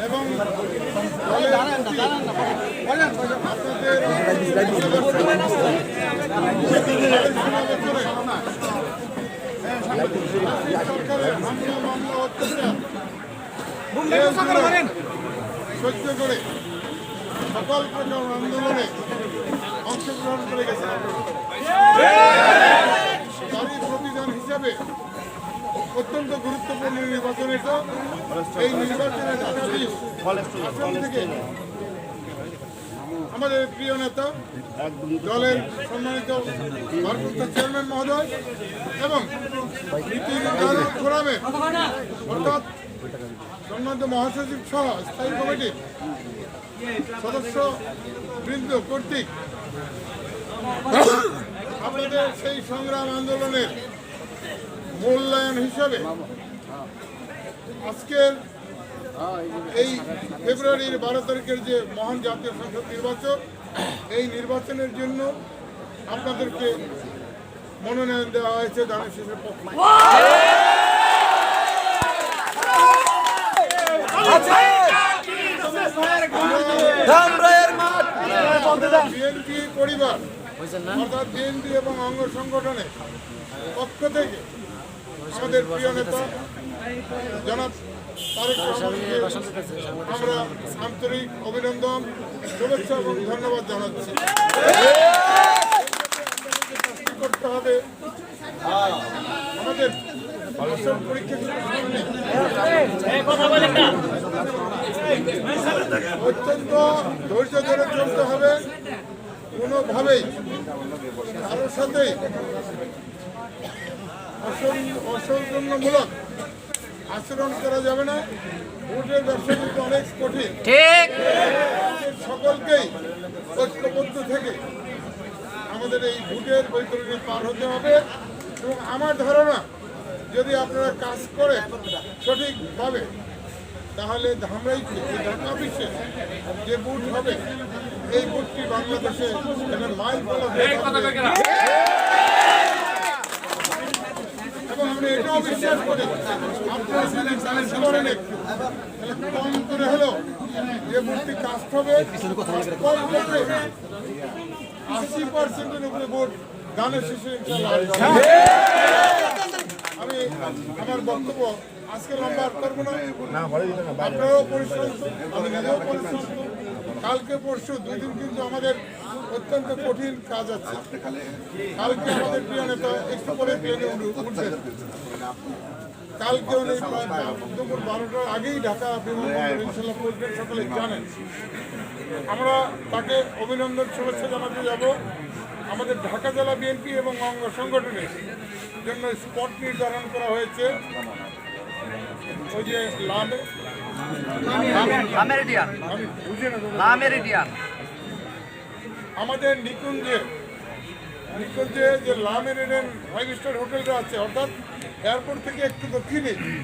এবং সহ্য করে সকল প্রকার আন্দোলনে অংশগ্রহণ করে গেছে। তারই প্রতিদান হিসাবে অত্যন্ত গুরুত্বপূর্ণ নির্বাচন এটা। এই নির্বাচনের আসন থেকে আমাদের প্রিয় নেতা দলের সম্মানিত ভারপ্রাপ্ত চেয়ারম্যান মহোদয় এবং নীতি নির্ধারণ ফোরামের অর্থাৎ সম্মানিত মহাসচিব সহ স্থায়ী কমিটির সদস্য বৃন্দ কর্তৃক আপনাদের সেই সংগ্রাম আন্দোলনের মূল্যায়ন হিসাবে আজকের এই ফেব্রুয়ারির 12 তারিখের যে মহান জাতীয় সংসদ নির্বাচন, এই নির্বাচনের জন্য আপনাদেরকে মনোনয়ন দেওয়া হয়েছে ধানের শীষের পক্ষে। বিএনপি পরিবার অর্থাৎ বিএনপি এবং অঙ্গ সংগঠনের পক্ষ থেকে আমাদের প্রিয় নেতা জনাব তারেক রহমানকে আমরা আন্তরিক অভিনন্দন, শুভেচ্ছা এবং ধন্যবাদ জানাচ্ছি। করতে হবে আমাদের পরীক্ষা অত্যন্ত ধৈর্য ধরে চলতে হবে। কোনোভাবেই কারোর সাথে অসৌজন্যমূলক আচরণ করা যাবে না। ভোটের ব্যবসা কিন্তু অনেক কঠিন। সকলকেই ঐক্যবদ্ধ থেকে আমাদের এই ভোটের বৈতরণী পার হতে হবে এবং আমার ধারণা যদি আপনারা কাজ করে সঠিকভাবে তাহলে ধামরাইতে ঢাকা বিশ্বে যে বুথ হবে এই বুথটি বাংলাদেশে মাইল ফলক এবং আমরা এটাও বিশ্বাস করি আপনারা যদি কাজ করেন একটু কম করে হলেও যে বুথটি কাজ হবে 80% উপরে ভোট ধানের শীষে আমি আমার বক্তব্য আজকে লম্বা করবো না। আপনারাও পরিশ্রম, আমি নিজেও পরিশ্রম। কালকে পরশু 2 দিন কিন্তু আমাদের অত্যন্ত কঠিন কাজ আছে। কালকে আমাদের প্রিয় নেতা একটু পরে প্লেনে উঠবেন। কালকে উনি দুপুর 12টার আগেই ঢাকা বিমানবন্দর ইনশাল্লাহ পৌঁছবেন, সকলে জানেন। আমরা তাকে অভিনন্দন শুভেচ্ছা জানাতে যাব। আমাদের ঢাকা জেলা বিএনপি এবং অঙ্গ সংগঠনের জন্য স্পট নির্ধারণ করা হয়েছে ওই যে আমাদের নিকুঞ্জে যে লামেরিডিয়ান 5 স্টার হোটেলটা আছে অর্থাৎ এয়ারপোর্ট থেকে একটু দক্ষিণে